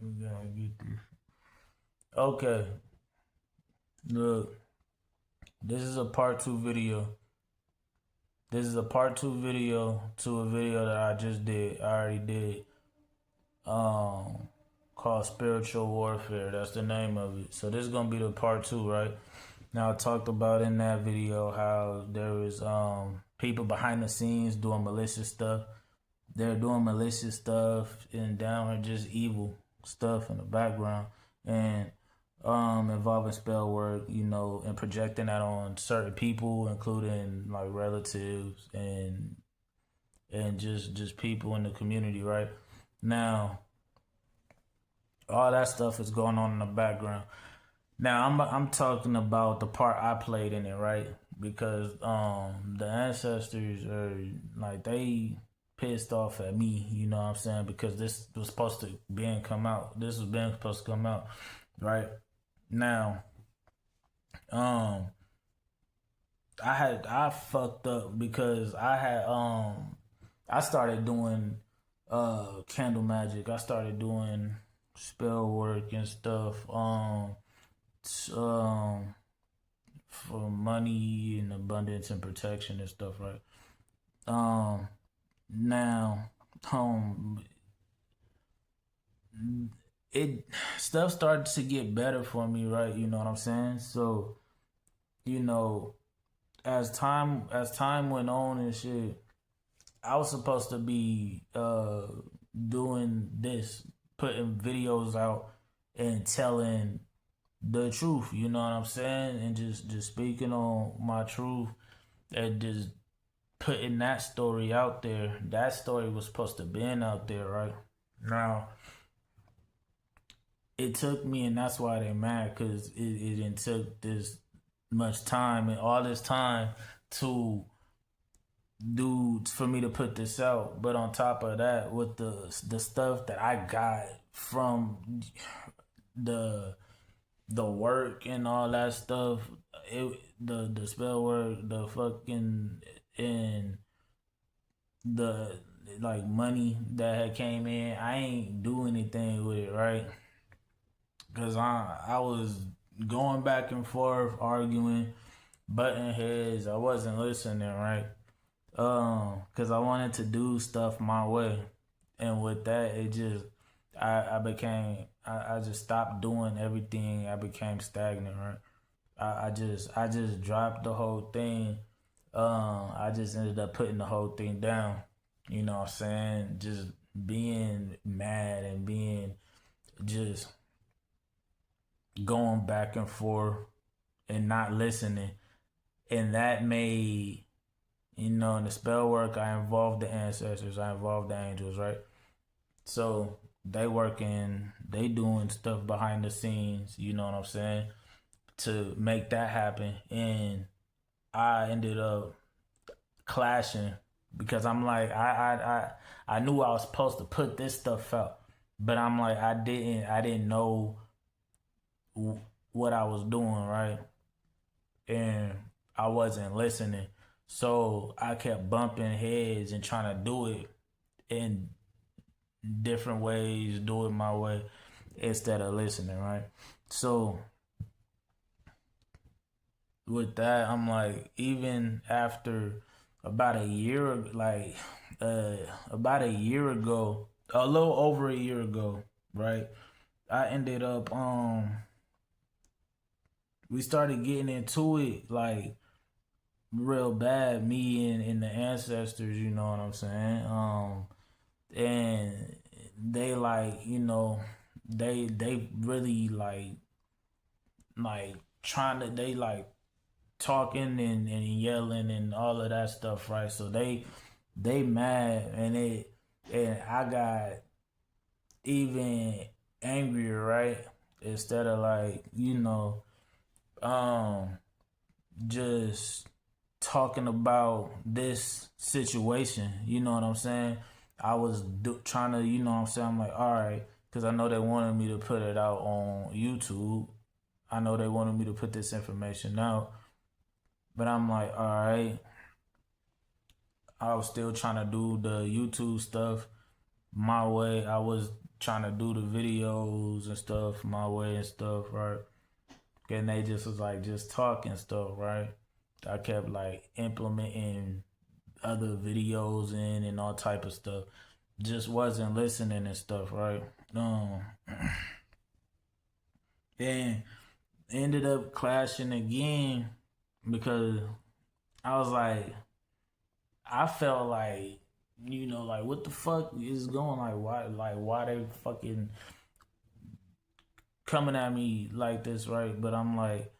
We gotta get this. Okay, look, this is a part two video. This is a part two video to a video that I just did. I already did. Um, called spiritual warfare. That's the name of it. So this is gonna be the part two, right? Now I talked about in that video how there was people behind the scenes doing malicious stuff. They're doing malicious stuff and down and just evil stuff in the background and involving spell work, and projecting that on certain people, including like relatives and just people in the community, right? Now, all that stuff is going on in the background. Now, I'm talking about the part I played in it, right? Because the ancestors are like they pissed off at me, you know what I'm saying? Because this was supposed to come out. This was being supposed to come out, right? Now, um, I fucked up because I started doing candle magic. I started doing spell work and stuff um for money and abundance and protection and stuff, right? Um now um it stuff started to get better for me, right? You know what I'm saying? So, you know, as time went on and shit, I was supposed to be doing this, putting videos out and telling the truth, you know what I'm saying? And just speaking on my truth and just putting that story out there. That story was supposed to been out there, right? Now, it took me, and that's why they mad, because it didn't took this much time and all this time to do for me to put this out. But on top of that, with the stuff that I got from the the work and all that stuff, the spell work, the fucking and the like money that had came in, I ain't do anything with it, right? Cause I was going back and forth, arguing, butting heads. I wasn't listening, right? Cause I wanted to do stuff my way, and with that, it just I became I just stopped doing everything. I became stagnant, right? I just dropped the whole thing. I just ended up putting the whole thing down. You know what I'm saying? Just being mad and being just going back and forth and not listening. And that made, in the spell work, I involved the ancestors, I involved the angels, right? So they doing stuff behind the scenes, you know what I'm saying, to make that happen. And I ended up clashing because I'm like, I knew I was supposed to put this stuff out, but I'm like, I didn't know what I was doing, right? And I wasn't listening. So I kept bumping heads and trying to do it in different ways, do it my way instead of listening, right? So with that, I'm like, even after about a year, uh, about a year ago, a little over a year ago, right? I ended up, we started getting into it like real bad, me and the ancestors, you know what I'm saying? And they like, they really like trying to, they like talking and yelling and all of that stuff, right? So they mad, and I got even angrier, right? Instead of like, um just talking about this situation, you know what I'm saying? I was trying to, you know what I'm saying? I'm like, all right, because I know they wanted me to put it out on YouTube. I know they wanted me to put this information out, but I'm like, all right. I was still trying to do the YouTube stuff my way. I was trying to do the videos and stuff my way and stuff, right? And they just was like just talking stuff, right? I kept like implementing other videos in and all type of stuff. Just wasn't listening and stuff, right? Um, and ended up clashing again because I was like, I felt like, like what the fuck is going why they fucking coming at me like this, right? But I'm like,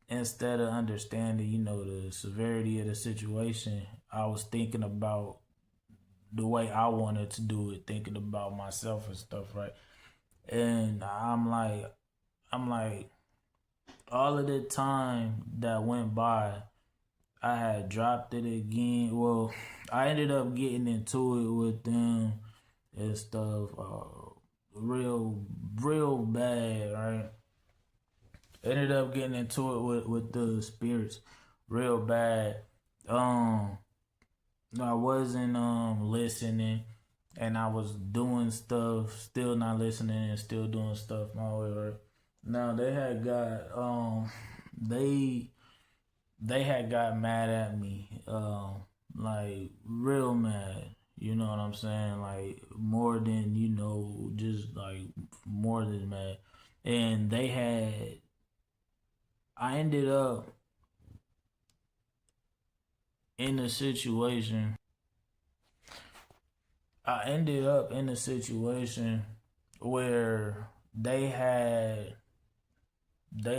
instead of understanding, the severity of the situation, I was thinking about the way I wanted to do it, thinking about myself and stuff, right? And I'm like, all of the time that went by, I had dropped it again. Well, I ended up getting into it with them and stuff, real bad, right? Ended up getting into it with the spirits, real bad. Um, I wasn't listening, and I was doing stuff, still not listening, and still doing stuff my way, right? Now they had got mad at me, like real mad. You know what I'm saying? Like more than just like more than mad. And I ended up in a situation. I ended up in a situation where they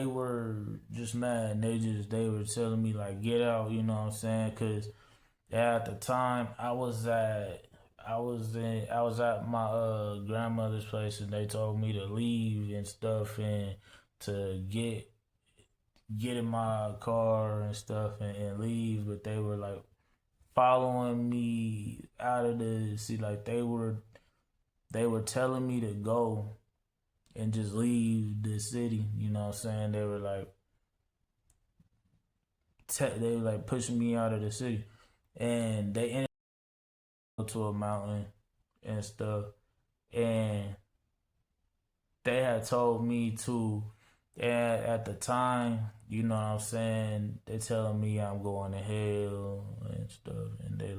were just mad. They were telling me like get out. You know what I'm saying? Cause at the time I was at my grandmother's place and they told me to leave and stuff and to get in my car and stuff and leave, but they were like following me out of the city. Like they were telling me to go and just leave the city. You know what I'm saying? They were like pushing me out of the city, and they ended up to a mountain and stuff. And they had told me to. And at the time, you know what I'm saying, they telling me I'm going to hell and stuff, and they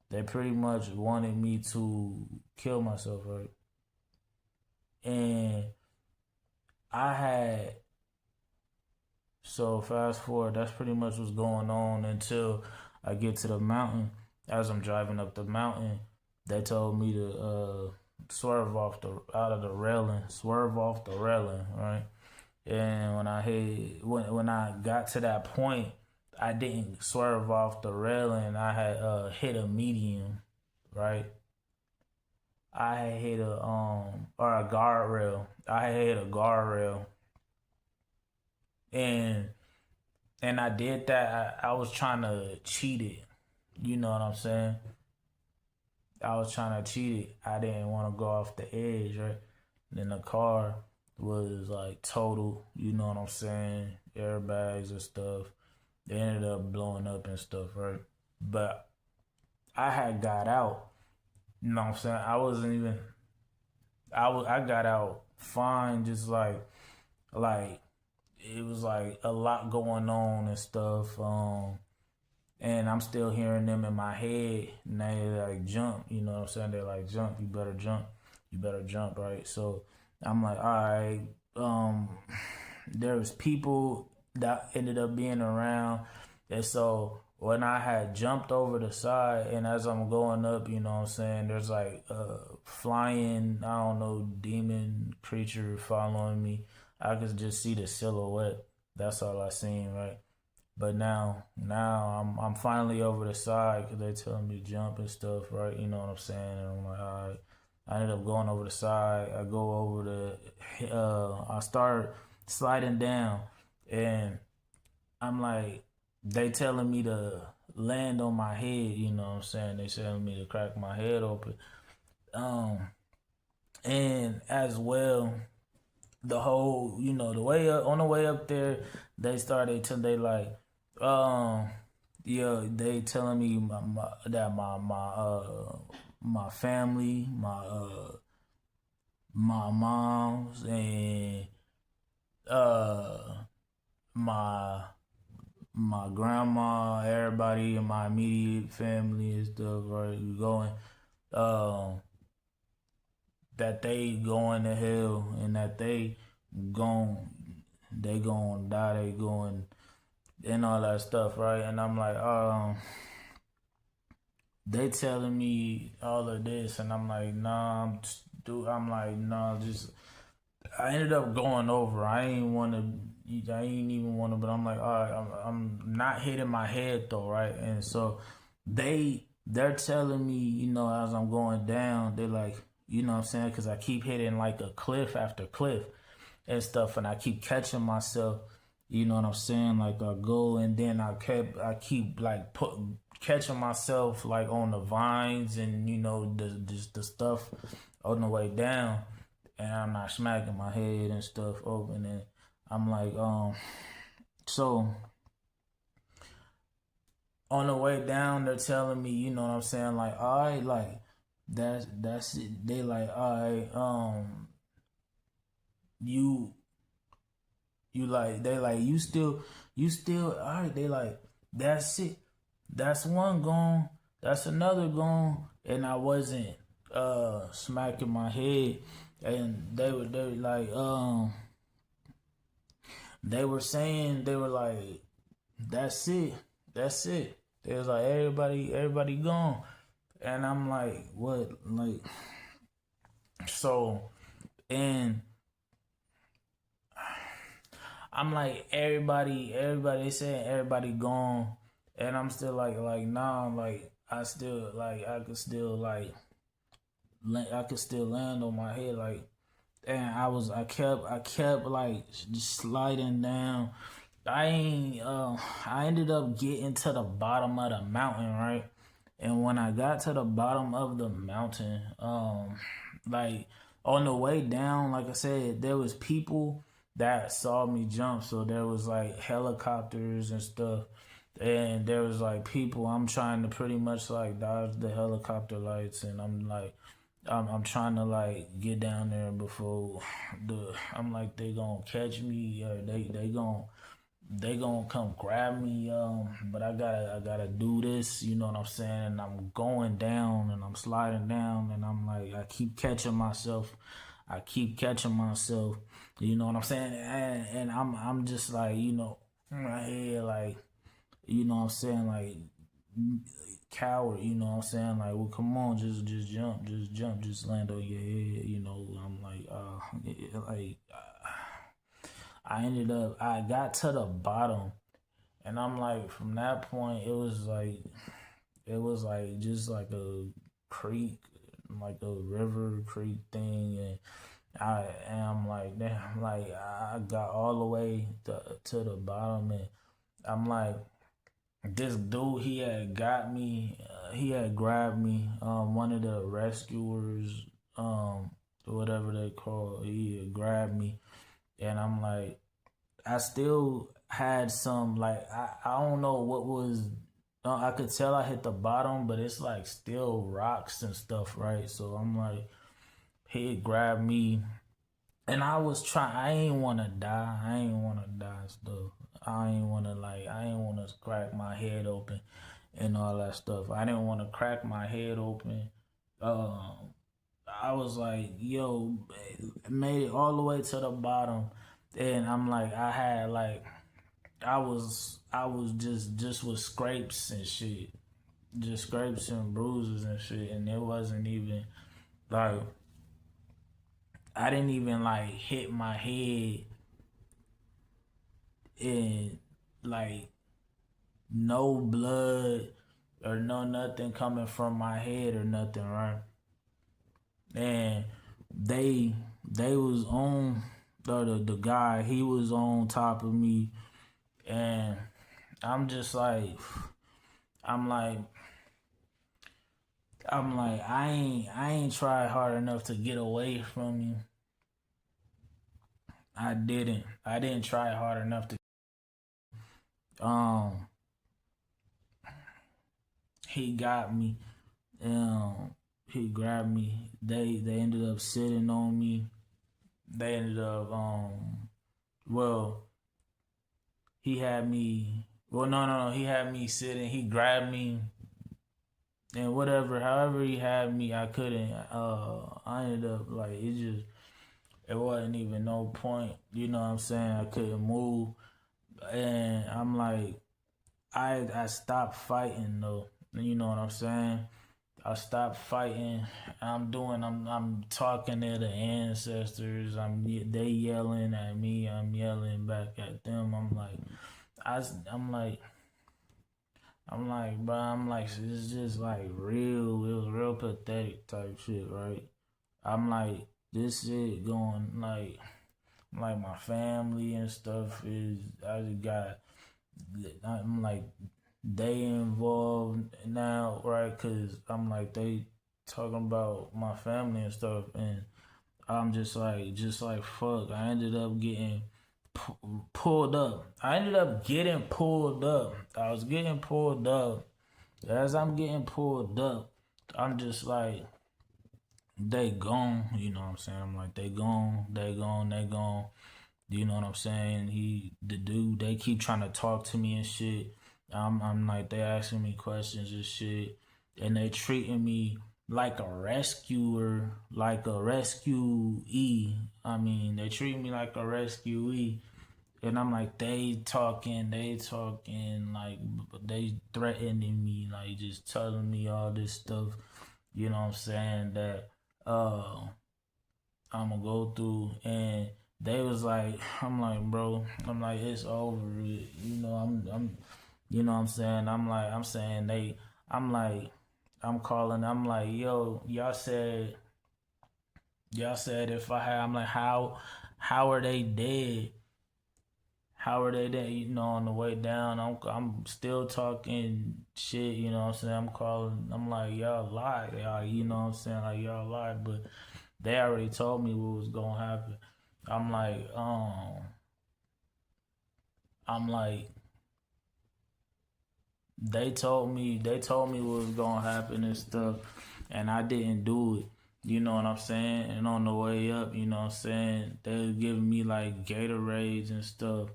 they pretty much wanted me to kill myself, right? And I had so fast forward, that's pretty much what's going on until I get to the mountain. As I'm driving up the mountain, they told me to swerve off the railing, right? And when I got to that point, I didn't swerve off the railing. I had hit a median, right? I had hit a guardrail. I had hit a guardrail, and I did that. I was trying to cheat it. You know what I'm saying? I was trying to cheat it. I didn't want to go off the edge, right? Then the car was like total. You know what I'm saying? Airbags and stuff. They ended up blowing up and stuff, right? But I had got out. You know what I'm saying? I wasn't even. I got out fine. Just like it was like a lot going on and stuff. And I'm still hearing them in my head. And they like jump. You know what I'm saying? They're like jump. You better jump. You better jump, right? So I'm like, all right. There was people that ended up being around, and so when I had jumped over the side, and as I'm going up, you know what I'm saying, there's like flying, I don't know, demon creature following me. I could just see the silhouette. That's all I seen, right? But now I'm finally over the side because they telling me to jump and stuff, right? You know what I'm saying? And I'm like, all right. I ended up going over the side. I go over I start sliding down, and I'm like, they telling me to land on my head. You know what I'm saying? They telling me to crack my head open. Um, and as well, the whole, the way up on the way up there, they like, um, yeah, they telling me that my my family, my moms, and uh my my grandma, everybody in my immediate family and stuff, right? We going um that they going to hell and that gon' they gon' die, they going and all that stuff, right? And I'm like, they telling me all of this, and I'm like, nah, I'm like, nah, just. I ended up going over. I ain't want to. I ain't even want to. But I'm like, all right, I'm not hitting my head though, right? And so they're telling me, as I'm going down, they're like, what I'm saying, because I keep hitting like a cliff after cliff and stuff, and I keep catching myself. You know what I'm saying? Like I go and then I keep like catching myself like on the vines and the stuff on the way down, and I'm not smacking my head and stuff open, and I'm like so on the way down they're telling me, you know what I'm saying, like, all right, like that's it. They like, all right, you like, they like, you still all right. They like, that's it, that's one gone, that's another gone, and I wasn't smacking my head, and they were like, they were saying, they were like, that's it, that's it. They was like, everybody gone, and I'm like, what, like, so, and I'm like, everybody, they saying everybody gone, and I'm still like, nah, like, I still, like, I could still, like, I could still land on my head, like, and I kept like just sliding down. I ended up getting to the bottom of the mountain, right? And when I got to the bottom of the mountain, like on the way down, like I said, there was people that saw me jump. So there was like helicopters and stuff. And there was like people, I'm trying to pretty much like dodge the helicopter lights, and I'm trying to like get down there before I'm like, they gonna catch me, or they gonna come grab me, but I gotta do this, you know what I'm saying? And I'm going down and I'm sliding down, and I'm like, I keep catching myself. You know what I'm saying? And I'm just like, in my head, like, you know what I'm saying, like, coward, you know what I'm saying? Like, well, come on, just jump, just land on your head, I'm like, like, I got to the bottom, and I'm like, from that point, it was like just like a creek, like a river creek thing, and I'm like, damn, like, I got all the way to the bottom, and I'm like, this dude, he had got me, he had grabbed me, one of the rescuers, whatever they call, he had grabbed me, and I'm like, I still had some, like, I don't know what was, I could tell I hit the bottom, but it's like still rocks and stuff, right? So I'm like, he grabbed me, and I ain't want to die. I ain't want to die stuff. I ain't want to crack my head open and all that stuff. I didn't want to crack my head open. Um, I was like, yo, made it all the way to the bottom. And I'm like, I was just with scrapes and shit. Just scrapes and bruises and shit. And it wasn't even like, I didn't even like hit my head, and like no blood or no nothing coming from my head or nothing, right? And they was on the guy, he was on top of me, and I'm just like, I'm like I ain't tried hard enough to get away from you. I didn't try hard enough to um he got me. Um he grabbed me. They ended up sitting on me. They ended up well, he had me well no, he had me sitting, he grabbed me and whatever, however he had me, I couldn't I ended up like it wasn't even no point, you know what I'm saying? I couldn't move. And I'm like I stopped fighting though. You know what I'm saying? I stopped fighting. I'm talking to the ancestors. They yelling at me. I'm yelling back at them. I I'm like bro, it's just like real. It was real pathetic type shit, right? I'm like, this shit going like my family and stuff is. I just got. I'm like, they involved now, right? Cause I'm like they talking about my family and stuff, and I'm just like fuck. I ended up getting pulled up. I ended up getting pulled up. I was getting pulled up. As I'm getting pulled up, I'm just like, they gone. You know what I'm saying? I'm like, they gone. They gone. They gone. You know what I'm saying? The dude, they keep trying to talk to me and shit. I'm like, they asking me questions and shit, and they treating me like a rescuer, like a rescuee. I mean, they treat me like a rescuee, and I'm like, they talking, like they threatening me, like just telling me all this stuff. You know what I'm saying? That uh I'm gonna go through, and they was like, I'm like, bro, I'm like, it's over. You know, you know what I'm saying? I'm saying I'm like, I'm calling, I'm like, yo, y'all said if I had, I'm like, how are they dead? How are they dead? You know, on the way down, I'm still talking shit. You know what I'm saying? I'm calling, I'm like, y'all lied, y'all. You know what I'm saying? Like y'all lied, but they already told me what was gonna happen. I'm like, I'm like, they told me what was gonna happen and stuff, and I didn't do it. You know what I'm saying? And on the way up, you know what I'm saying, they was giving me like Gatorades and stuff.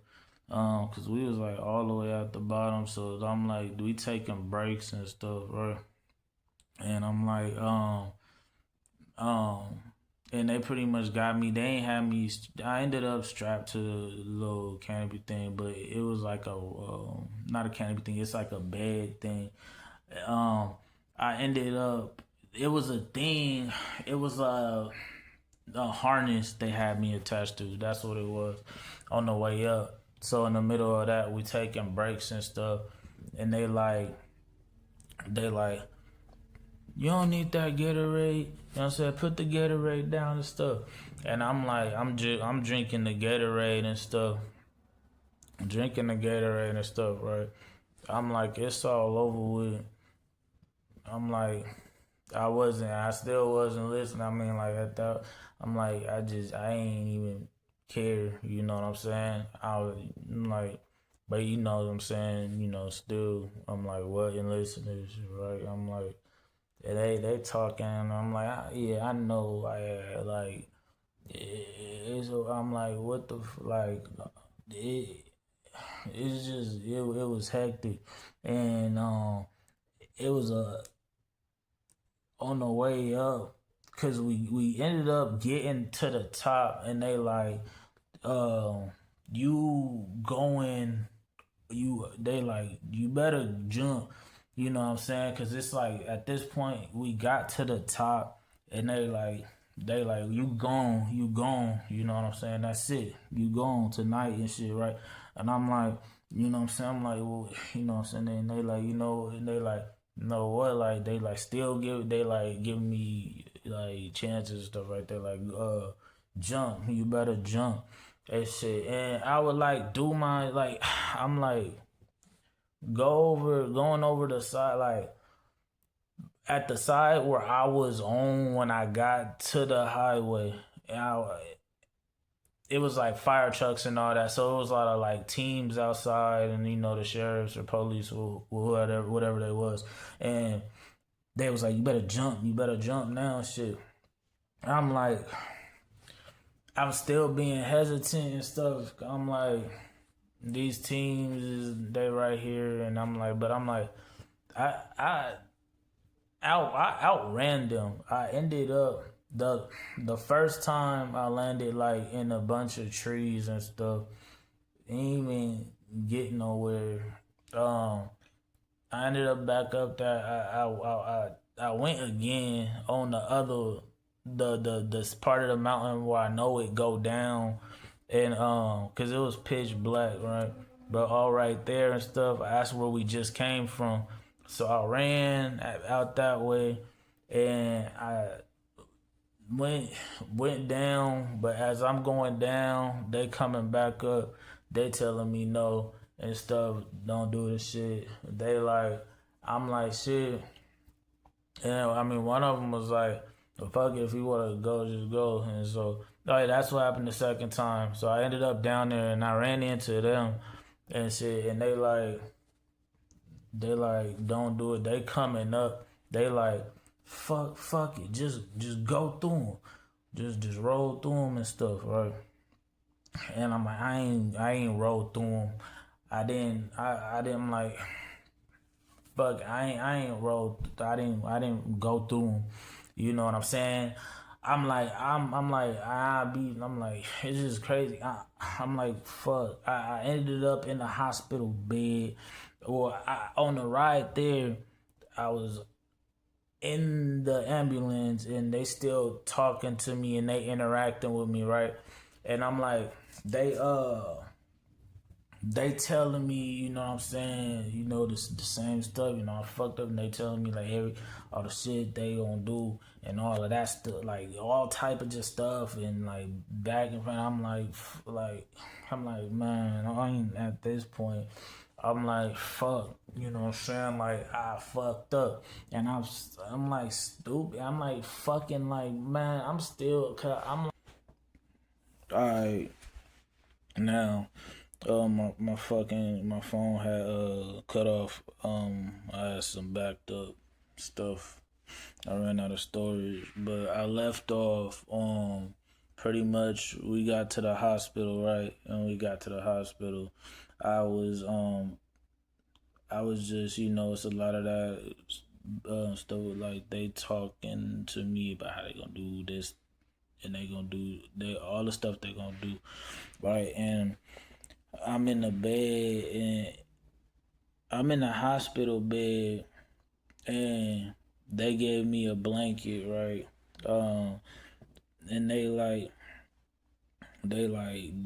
Cause we was like all the way at the bottom, so I'm like, we taking breaks and stuff, right? And I'm like, um, and they pretty much got me. They ain't had me. I ended up strapped to the little canopy thing, but it was like a not a canopy thing. It's like a bed thing. Um, I ended up. It was a thing. It was a harness they had me attached to. That's what it was on the way up. So in the middle of that, we taking breaks and stuff, and they like, you don't need that Gatorade. You know what I'm saying? Put the Gatorade down and stuff. And I'm like, I'm drinking the Gatorade and stuff. Drinking the Gatorade and stuff, right? I'm like, it's all over with. I'm like, I still wasn't listening. I mean, like, at that, I'm like, I ain't even care. You know what I'm saying? I'm like, but you know what I'm saying? You know, still, I'm like, wasn't listening, right? I'm like, they talking. I'm like, yeah, I know. Like, I'm like, what the like? It, it's just it was hectic, and it was on the way up, cause we ended up getting to the top, and they like, you going, they like, you better jump. You know what I'm saying? Cause it's like at this point we got to the top, and they like, you gone. You know what I'm saying? That's it. You gone tonight and shit, right? And I'm like, you know what I'm saying? I'm like, well, you know what I'm saying? And they like, you know, and they like, you know what? Like they like still give me like chances and stuff right there. Like, jump. You better jump. That shit. And I would like do my like, I'm like, going over the side, like at the side where I was on when I got to the highway. And it was like fire trucks and all that, so it was a lot of like teams outside, and you know, the sheriffs or police or whatever they was. And they was like, you better jump now, shit. I'm like, I'm still being hesitant and stuff. I'm like, these teams, they right here, and I'm like, but I'm like, I I I outran them. I ended up the first time I landed like in a bunch of trees and stuff. Ain't even get nowhere. Um, I ended up back up there. I went again on the other the this part of the mountain where I know it go down, and cause it was pitch black, right? But all right there and stuff. That's where we just came from. So I ran out that way, and I went went down. But as I'm going down, they coming back up. They telling me no and stuff. Don't do this shit. They like, I'm like shit. And I mean, one of them was like, "Fuck it, if you want to go, just go." And so, like, that's what happened the second time. So I ended up down there, and I ran into them and shit. And they like, don't do it. They coming up. They like, fuck it, just go through them, just roll through them and stuff, right? And I'm like, I ain't roll through them. I didn't like. Fuck, I ain't rolled. I didn't go through them. You know what I'm saying? I'm like, it's just crazy. I'm like, fuck. I ended up in the hospital bed, or on the ride there. I was in the ambulance, and they still talking to me, and they interacting with me, right? And I'm like, they they telling me, you know what I'm saying, you know, the same stuff, you know, I fucked up, and they telling me like all the shit they gonna do and all of that stuff, like all type of just stuff, and like back and front. I'm like, man, I ain't at this point. I'm like, fuck, you know what I'm saying? Like, I fucked up, and I'm like stupid. I'm like fucking like, man, I'm still, cause I'm like, all right, now. My phone had cut off. I had some backed up stuff. I ran out of storage, but I left off. Pretty much we got to the hospital, right? And we got to the hospital. I was I was just, you know, it's a lot of that stuff, like they talking to me about how they gonna do this, and they gonna do all the stuff they gonna do, right? And I'm in the bed, and I'm in the hospital bed, and they gave me a blanket, right? And they like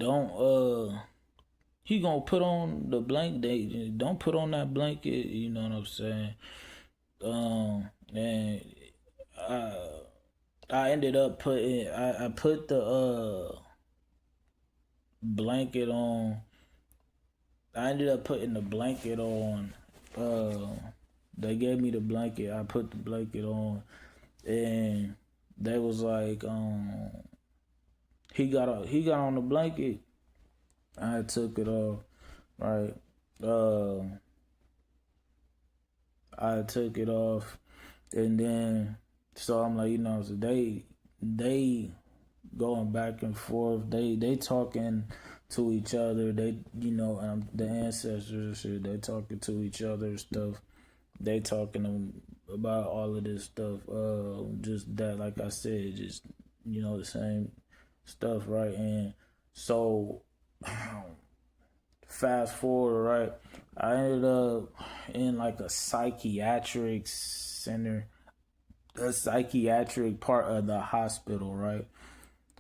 don't he gonna put on the blanket. They don't put on that blanket. You know what I'm saying? And I I ended up putting I put the blanket on. I ended up putting the blanket on. They gave me the blanket. I put the blanket on, and they was like, he got on the blanket. I took it off, right? Uh, I took it off, and then so I'm like, you know, so they going back and forth. They talking to each other. They, you know, the ancestors and shit. They talking to each other and stuff. They talking about all of this stuff. Just that, like I said, just, you know, the same stuff, right? And so fast forward, right? I ended up in like a psychiatric center, a psychiatric part of the hospital, right?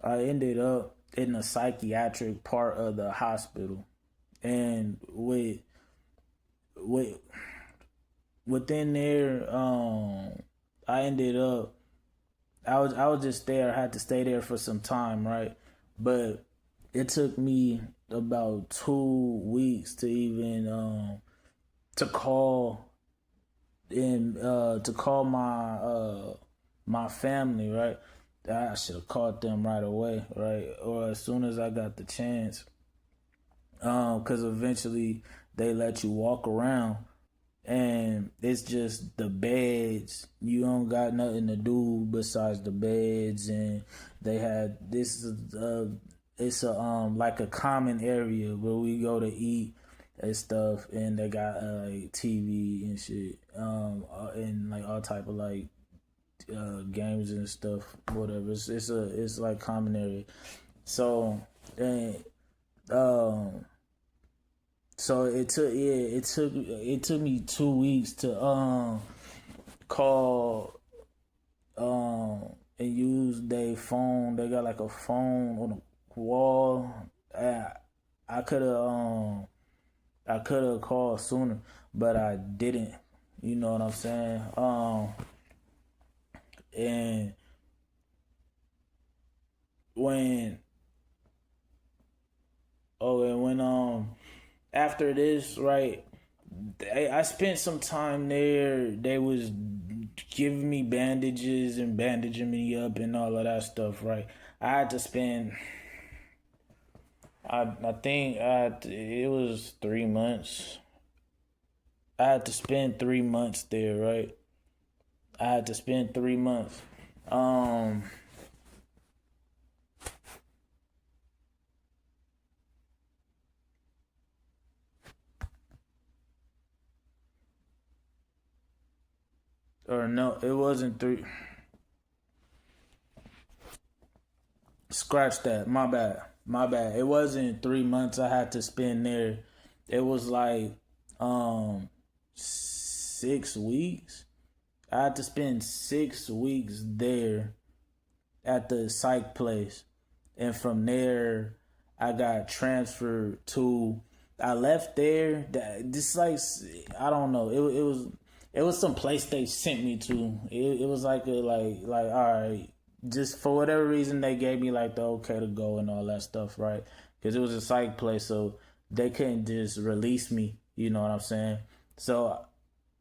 I ended up in the psychiatric part of the hospital, and with within there, I ended up. I was just there. I had to stay there for some time, right? But it took me about 2 weeks to even to call in to call my family, right? I should have called them right away, right? Or as soon as I got the chance. Because eventually they let you walk around. and it's just the beds. You don't got nothing to do besides the beds, and they had this is it's a like a common area where we go to eat and stuff, and they got like TV and shit, and like all type of like games and stuff, whatever. It's like common area. So and um so it took me 2 weeks to call and use their phone. They got like a phone on the wall. I, I could have called sooner, but I didn't. You know what I'm saying? And when and when after this, right? I spent some time there. They was giving me bandages and bandaging me up and all of that stuff, right? I had to spend. I think it was 3 months. I had to spend 3 months there, right? I had to spend 3 months. Um, or no, it wasn't three. Scratch that. My bad. My bad. It wasn't 3 months I had to spend there. It was like 6 weeks. I had to spend 6 weeks there at the psych place. And from there I got transferred to I left there that this like I don't know. It was some place they sent me to. It was like a like all right, just for whatever reason they gave me like the okay to go and all that stuff, right? Because it was a psych place, so they couldn't just release me. You know what I'm saying? So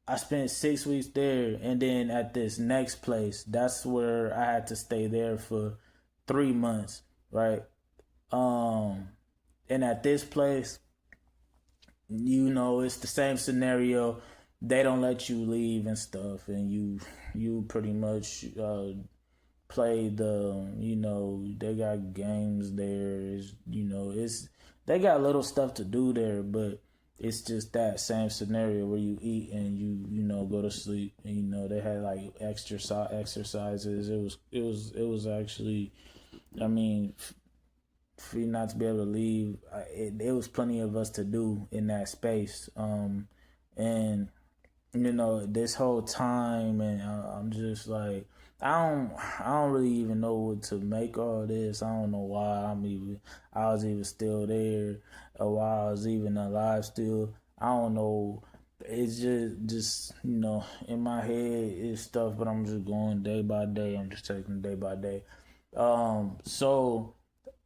I spent 6 weeks there, and then at this next place, that's where I had to stay there for 3 months, right? Um, and at this place, it's the same scenario. They don't let you leave and stuff, and you pretty much play they got games there. It's they got little stuff to do there, but it's just that same scenario where you eat and you go to sleep, and they had like exercises. It was actually, I mean, for you not to be able to leave, it was plenty of us to do in that space. And this whole time, and I'm just like, I don't really even know what to make all this. I don't know why I was even still there, or why I was even alive still. I don't know. It's just in my head it's stuff, but I'm just going day by day. I'm just taking day by day. So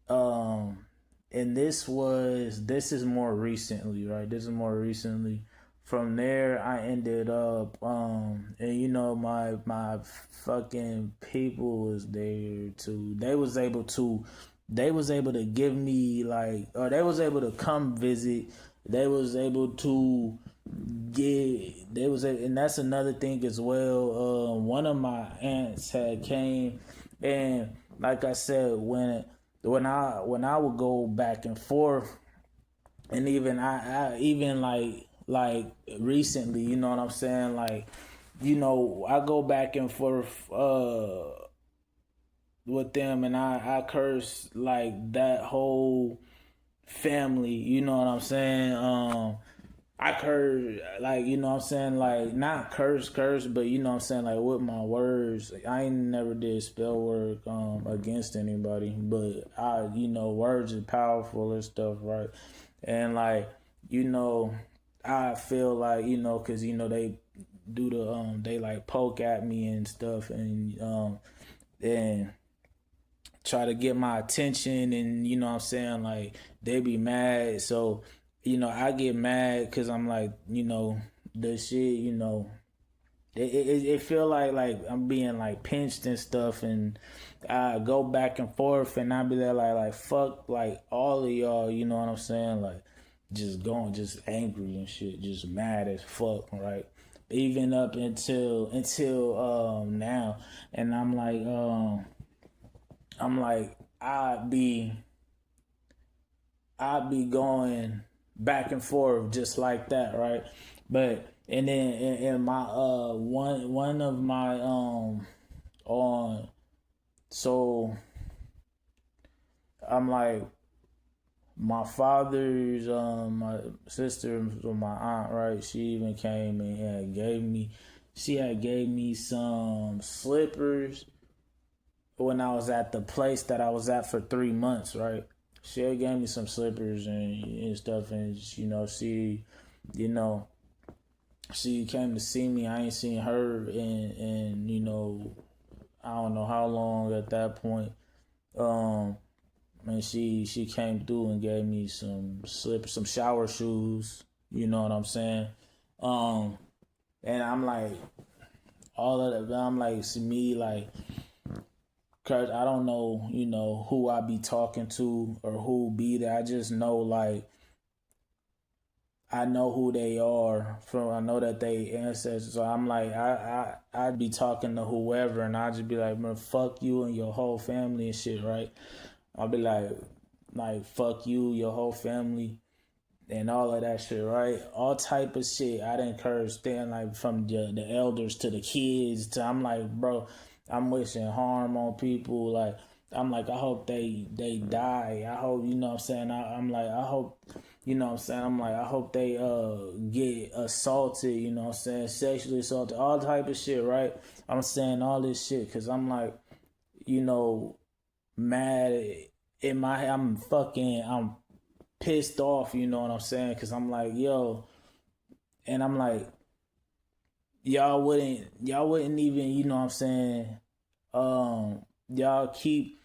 um, and this is more recently, right? This is more recently. From there, I ended up, and my fucking people was there too. They was able to give me like, or they was able to come visit. They was able to and that's another thing as well. One of my aunts had came, and like I said, when I would go back and forth, and even I even like recently, you know what I'm saying? Like, I go back and forth with them, and I curse like that whole family, you know what I'm saying? I curse, like, you know what I'm saying, like, not curse, but you know what I'm saying, like, with my words. I ain't never did spell work against anybody, but words is powerful and stuff, right? And like, you know, I feel like, cause they do they like poke at me and stuff, and try to get my attention, and you know what I'm saying, like, they be mad. So I get mad because I'm like, the shit, it feel like I'm being like pinched and stuff, and I go back and forth, and I be there like fuck like all of y'all, you know what I'm saying, like just going, just angry and shit, just mad as fuck, right? Even up until now, and I'm like I'd be going back and forth just like that, right? But and then in my one of my on so I'm like my father's my sister or my aunt, right? She even came and gave me some slippers when I was at the place that I was at for 3 months, right? She had gave me some slippers and stuff, and you know, she came to see me. I ain't seen her in I don't know how long at that point. Um, and she came through and gave me some slippers, some shower shoes. You know what I'm saying? Um, and I'm like all of that. I'm like, to me, like, cause I don't know, who I be talking to or who be there. I just know, like, I know who they are from. I know that they ancestors. So I'm like, I'd be talking to whoever, and I'd just be like, man, fuck you and your whole family and shit, right? I'll be like fuck you, your whole family, and all of that shit, right? All type of shit. I'd encourage them, like from the elders to the kids. I'm like, bro, I'm wishing harm on people. Like, I'm like, I hope they die. I hope, you know what I'm saying. I'm like, I hope, you know what I'm saying. I'm like, I hope they get assaulted. You know what I'm saying, sexually assaulted, all type of shit, right? I'm saying all this shit because I'm like, you know, mad in my. I'm pissed off, you know what I'm saying? Because I'm like, yo, and I'm like, y'all wouldn't even, you know what I'm saying? Y'all keep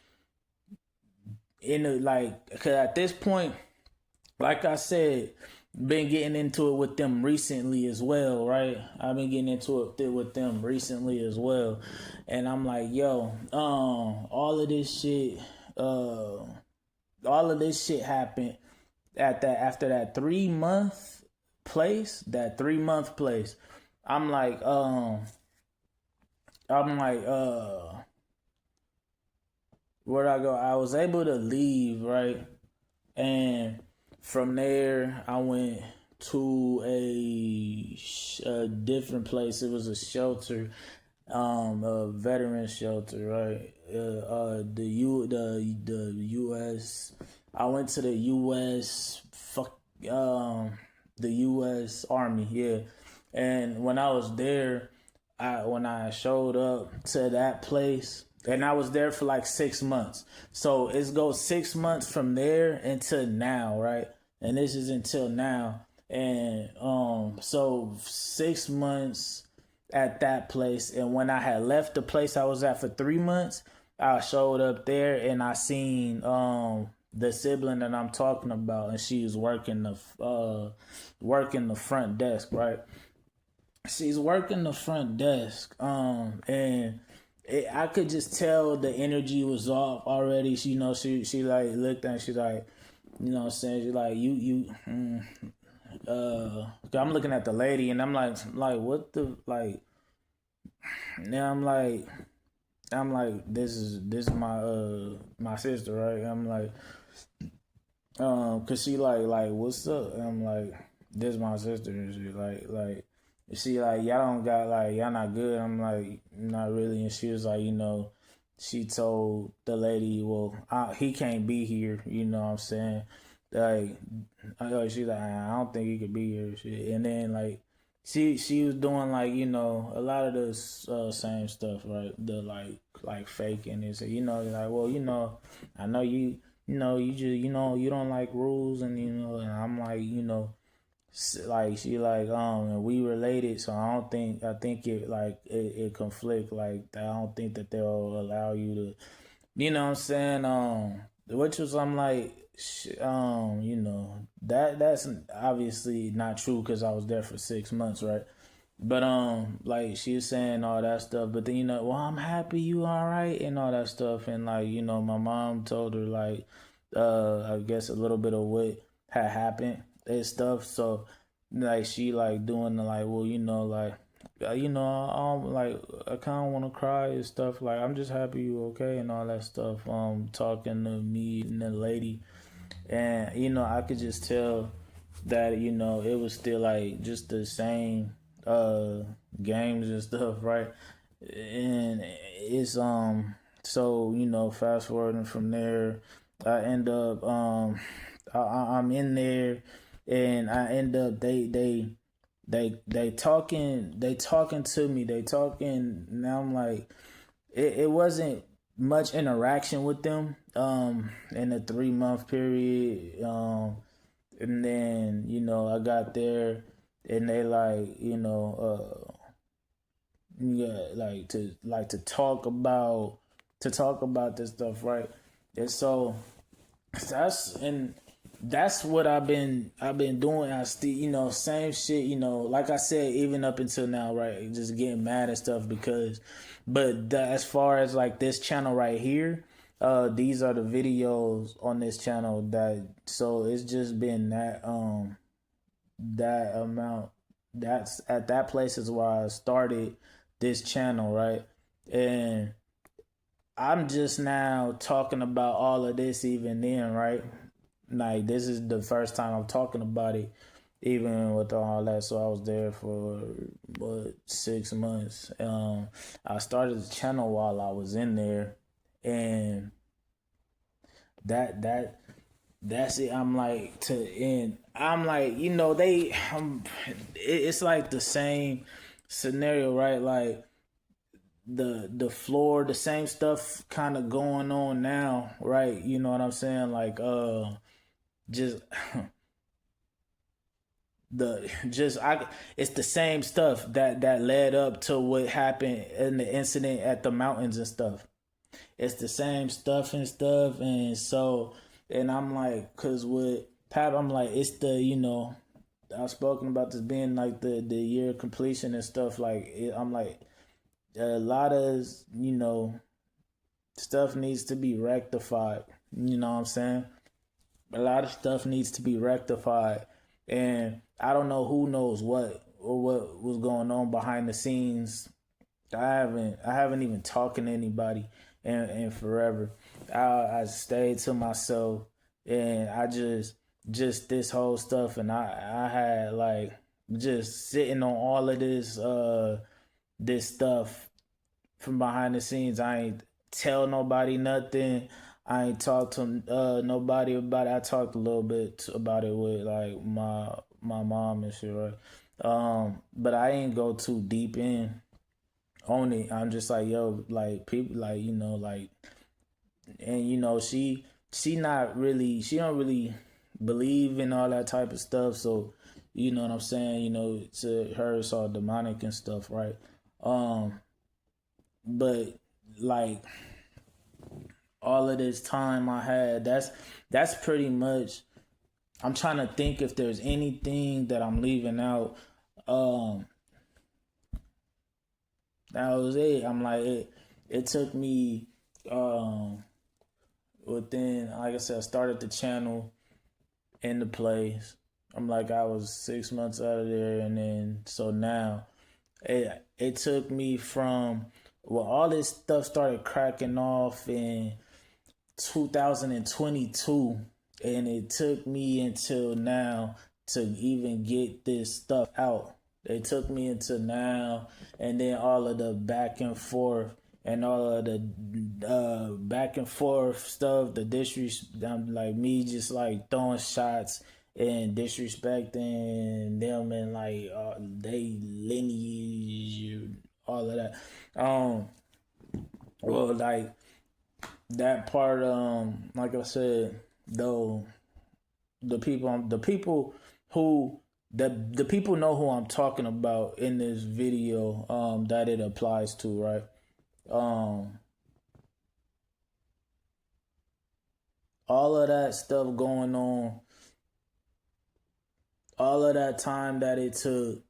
in the like, because at this point, like I said, been getting into it with them recently as well, right? I've been getting into it with them recently as well, and I'm like, yo, all of this shit, all of this shit happened at that after that 3 month place. I'm like, I'm like, where'd I go? I was able to leave, right? And from there, I went to a different place. It was a shelter, a veteran shelter, right? The U.S. I went to the U.S. The U.S. Army, yeah. And when I was there, when I showed up to that place, and I was there for like 6 months. So it goes 6 months from there until now, right? And this is until now. And so 6 months at that place, and when I had left the place I was at for 3 months, I showed up there and I seen the sibling that I'm talking about, and she was working the front desk, right? She's working the front desk, and I could just tell the energy was off already. She like looked at, she's like, you know what I'm saying, she's like, I'm looking at the lady, and I'm like what the like. Now I'm like, this is my sister, right? I'm like, cause she like what's up? And I'm like, this is my sister, and she like she like, y'all don't got, like, y'all not good. I'm like, not really. And she was like, she told the lady, well, he can't be here, you know what I'm saying? Like, she's like, I don't think he could be here, shit. And then like she was doing, like, a lot of the same stuff, right? The like faking and say, like, well, I know you just, you don't like rules, and and I'm like, like, she like, and we related, so I think it, like, it conflict, like, I don't think that they'll allow you to, you know what I'm saying, which was, I'm like, that's obviously not true, because I was there for 6 months, right? But like, she was saying all that stuff, but then, well, I'm happy you all right and all that stuff, and like, my mom told her, like, I guess a little bit of what had happened. and stuff. So like she like doing the like, well, like like I kind of want to cry and stuff. Like I'm just happy you okay and all that stuff. Talking to me and the lady, and I could just tell that it was still like just the same uh games and stuff, right? And it's so fast forwarding from there, I end up I'm in there, and I end up they talking to me, they talking. Now I'm like, it wasn't much interaction with them in a 3 month period. And then I got there, and they like yeah, like to talk about this stuff, right? And so that's what I've been doing. I still, same shit, like I said, even up until now, right? Just getting mad and stuff because, but as far as like this channel right here, these are the videos on this channel so it's just been that amount. That's at that place is where I started this channel, right? And I'm just now talking about all of this even then, right? Like this is the first time I'm talking about it, even with all that. So I was there for 6 months. I started the channel while I was in there, and that's it. I'm like to end. I'm like it's like the same scenario, right? Like the floor, the same stuff kind of going on now, right? You know what I'm saying? Like just the just I it's the same stuff that led up to what happened in the incident at the mountains and stuff. It's the same stuff and stuff. And so, and I'm like, cause with Pap, I'm like, it's the I've spoken about this being like the year of completion and stuff. Like I'm like, a lot of stuff needs to be rectified. You know what I'm saying? A lot of stuff needs to be rectified, and I don't know who knows what or what was going on behind the scenes. I haven't even talking to anybody in forever. I stayed to myself, and I just this whole stuff, and I had like just sitting on all of this stuff from behind the scenes. I ain't tell nobody nothing. I ain't talk to nobody about it. I talked a little bit about it with like my mom and shit, right? But I ain't go too deep in on it. I'm just like, yo, like people, like like, and she not really, she don't really believe in all that type of stuff. So you know what I'm saying. To her it's all demonic and stuff, right? Um, but like all of this time I had, that's pretty much. I'm trying to think if there's anything that I'm leaving out. Um, that was it. I'm like it took me within, like I said, I started the channel in the place. I'm like, I was 6 months out of there, and then so now it took me from, well, all this stuff started cracking off in 2022, and it took me until now to even get this stuff out. It took me until now, and then all of the back and forth and all of the back and forth stuff, the disrespect, like me just like throwing shots and disrespecting them, and like they lineage, all of that. Well, like that part, like I said, though, the people who the people know who I'm talking about in this video, that it applies to, right? um all of that stuff going on, all of that time that it took,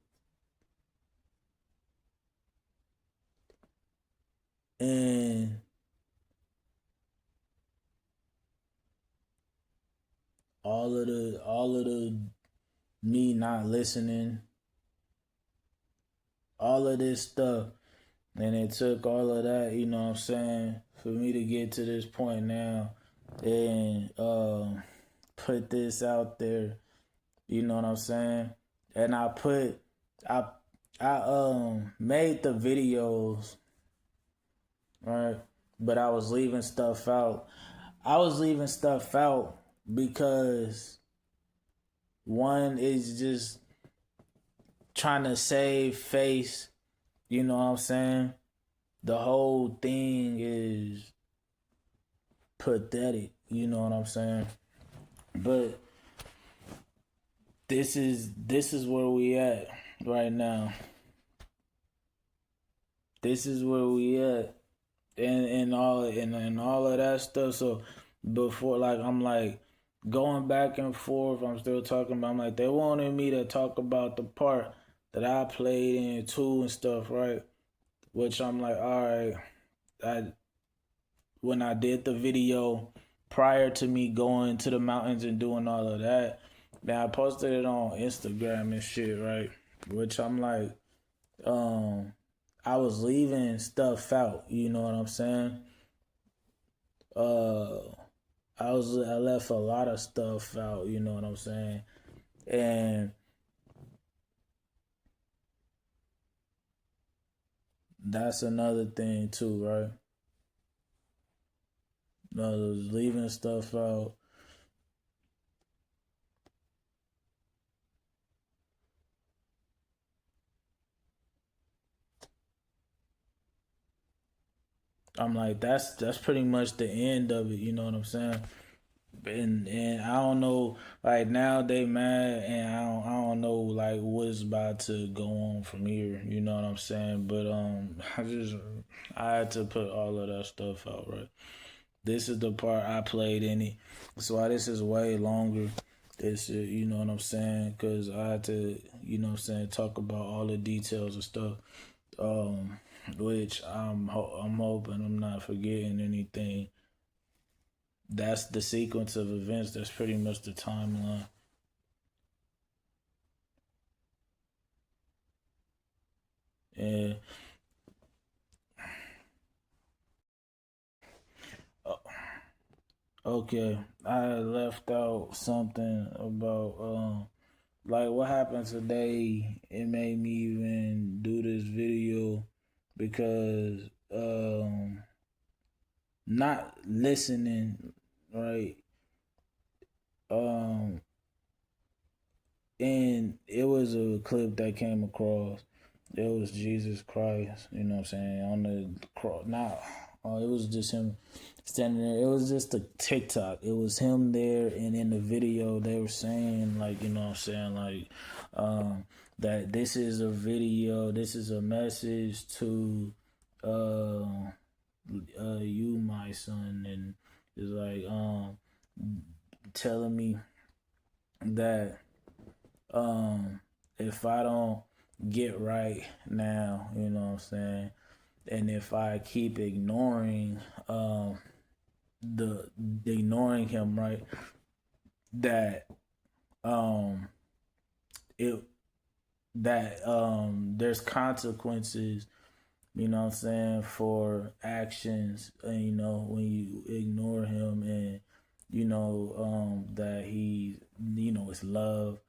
and all of the me not listening, all of this stuff. And it took all of that, you know what I'm saying, for me to get to this point now and put this out there, you know what I'm saying? And I I made the videos, right? But I was leaving stuff out. I was leaving stuff out because one is just trying to save face, you know what I'm saying? The whole thing is pathetic, you know what I'm saying? But this is where we at right now. This is where we at and all of that stuff. So before, like, I'm like going back and forth, I'm still talking about, I'm like, they wanted me to talk about the part that I played in too and stuff, right? Which I'm like, all right, I when I did the video prior to me going to the mountains and doing all of that, then I posted it on Instagram and shit, right? Which I'm like, um, I was leaving stuff out, you know what I'm saying? Uh, I left a lot of stuff out, you know what I'm saying? And that's another thing too, right? I was leaving stuff out. I'm like, that's pretty much the end of it, you know what I'm saying? And I don't know, like now they mad, and I don't know like what's about to go on from here. You know what I'm saying? But I had to put all of that stuff out, right? This is the part I played in it. That's why this is way longer. This you know what I'm saying? Cause I had to, you know what I'm saying, talk about all the details and stuff. Um, which I'm hoping I'm not forgetting anything. That's the sequence of events. That's pretty much the timeline. And uh, okay, I left out something about like what happened today. It made me even do this video because not listening, right? Um and it was a clip that came across. It was Jesus Christ, you know what I'm saying, on the cross. Not, it was just him standing there. It was just a TikTok. It was him there, and in the video, they were saying, like, you know what I'm saying, like, that this is a video, this is a message to you, my son, and it's like, telling me that if I don't get right now, you know what I'm saying, and if I keep ignoring the ignoring him, right, that um it that there's consequences, you know what I'm saying, for actions, and you know when you ignore him, and you know that he, you know, it's love.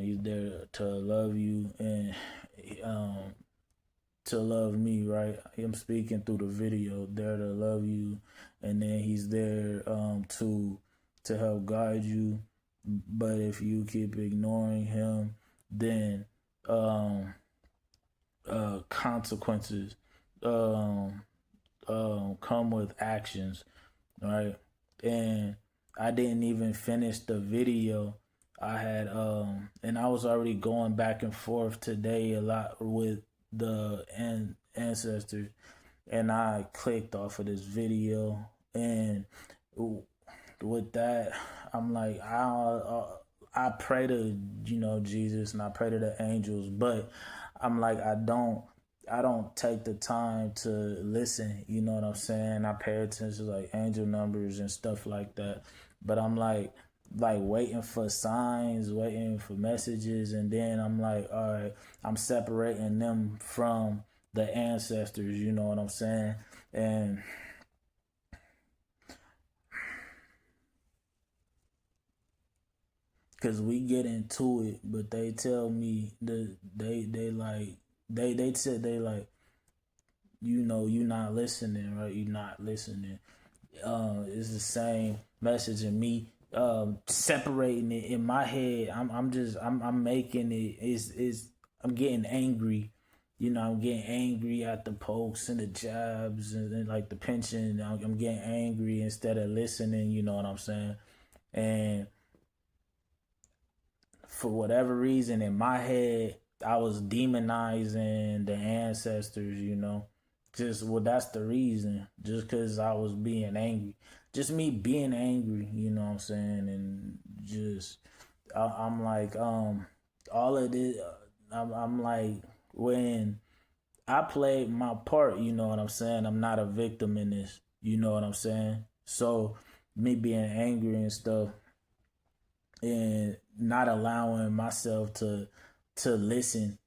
He's there to love you and um, to love me, right? I'm speaking through the video, there to love you, and then he's there to help guide you. But if you keep ignoring him, then um, consequences um, come with actions, right? And I didn't even finish the video. I had and I was already going back and forth today a lot with the ancestors, and I clicked off of this video, and with that, I'm like, I pray to, you know, Jesus, and I pray to the angels, but I'm like, I don't take the time to listen, you know what I'm saying? I pay attention to like angel numbers and stuff like that. But I'm like, like waiting for signs, waiting for messages, and then I'm like, all right, I'm separating them from the ancestors, you know what I'm saying? And cause we get into it, but they tell me they like they said they like, you know, you not listening, right? You not listening. It's the same message in me. Separating it in my head. I'm making it. Is I'm getting angry. You know, I'm getting angry at the posts and the jobs and like the pension. I'm getting angry instead of listening. You know what I'm saying? And for whatever reason, in my head, I was demonizing the ancestors. You know, just well, that's the reason. Just because I was being angry, just me being angry. You know what I'm saying? And just I'm like, all of this. I'm like, when I played my part. You know what I'm saying? I'm not a victim in this. You know what I'm saying? So me being angry and stuff and not allowing myself to listen.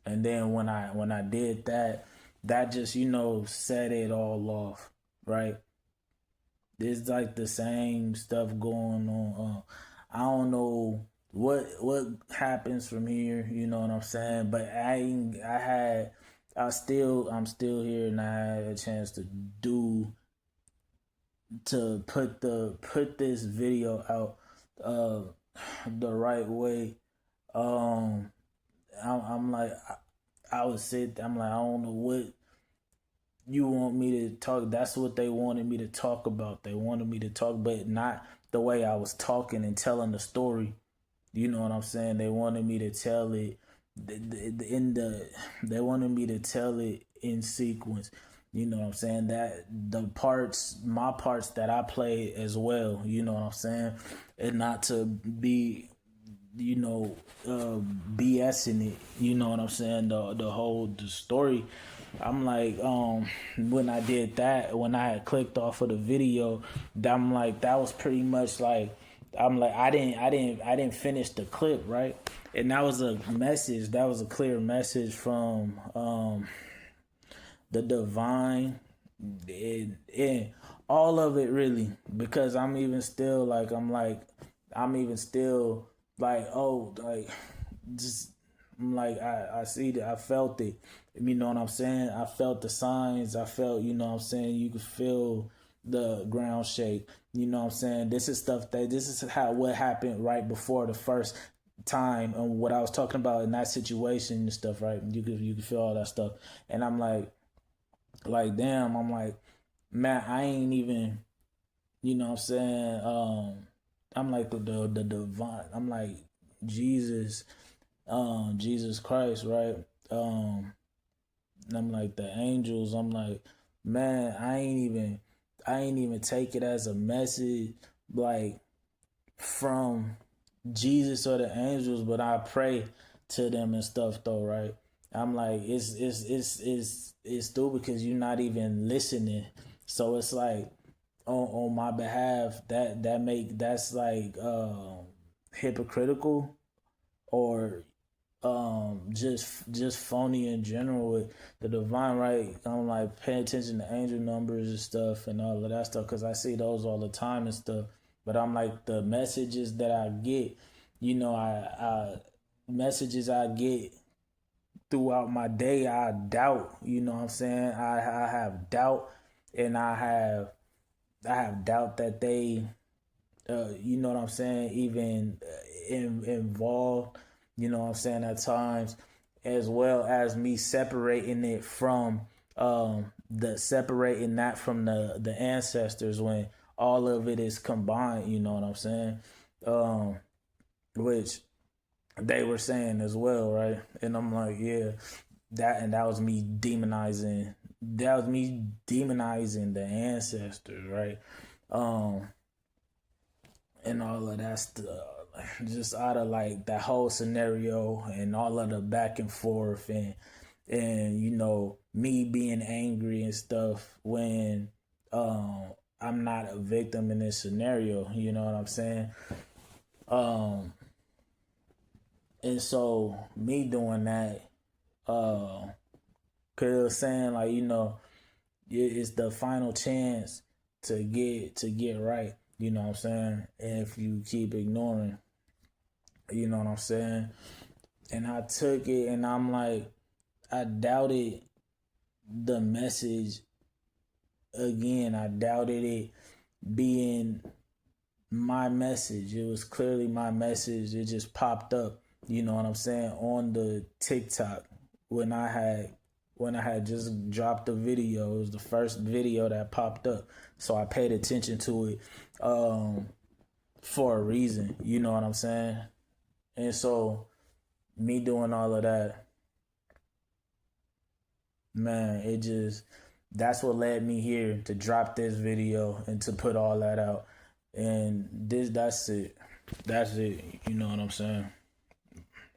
And then when I did that, that just, you know, set it all off, right? There's like the same stuff going on. I don't know what happens from here, you know what I'm saying? But I'm still here, and I had a chance to put this video out uh the right way. um I'm like, I would sit, I'm like, I don't know what you want me to talk. That's what they wanted me to talk about. They wanted me to talk, but not the way I was talking and telling the story. You know what I'm saying? They wanted me to tell it in the. They wanted me to tell it in sequence. You know what I'm saying? That the parts, my parts that I play as well. You know what I'm saying? And not to be, you know, BSing it. You know what I'm saying? The story. I'm like, when I did that, when I had clicked off of the video, I'm like, that was pretty much like, I'm like, I didn't finish the clip, right? And that was a message. That was a clear message from the divine, and all of it really, because I'm even still like, oh, like, just, I'm like, I see that, I felt it, you know what I'm saying? I felt the signs. I felt, you know what I'm saying, you could feel the ground shake. You know what I'm saying? This is how what happened right before the first time, and what I was talking about in that situation and stuff, right? You could feel all that stuff. And I'm like, damn, I'm like, man, I ain't even, you know what I'm saying? I'm like the divine, I'm like, Jesus, Jesus Christ, right? And I'm like, the angels, I'm like, man, I ain't even take it as a message like from Jesus or the angels, but I pray to them and stuff though, right? I'm like, it's stupid because you're not even listening. So it's like, on my behalf, that's like hypocritical, or just phony in general with the divine, right? I'm like, paying attention to angel numbers and stuff and all of that stuff, because I see those all the time and stuff. But I'm like, the messages that I get, you know, I messages I get throughout my day, I doubt, you know what I'm saying? I have doubt, and I have doubt that they, you know what I'm saying, even involved, you know what I'm saying, at times, as well as me separating it from, the separating that from the ancestors, when all of it is combined, you know what I'm saying, um, which they were saying as well, right? And I'm like, yeah, that was me demonizing. That was me demonizing the ancestors, right? Um, and all of that stuff, just out of like that whole scenario and all of the back and forth, and you know, me being angry and stuff, when I'm not a victim in this scenario. You know what I'm saying? Um, and so me doing that, cause it was saying like, it's the final chance to get right. You know what I'm saying? And if you keep ignoring, you know what I'm saying? And I took it and I'm like, I doubted the message again. I doubted it being my message. It was clearly my message. It just popped up, you know what I'm saying, on the TikTok when I had just dropped the video. It was the first video that popped up. So I paid attention to it for a reason, you know what I'm saying? And so me doing all of that, man, that's what led me here to drop this video and to put all that out. And that's it. You know what I'm saying?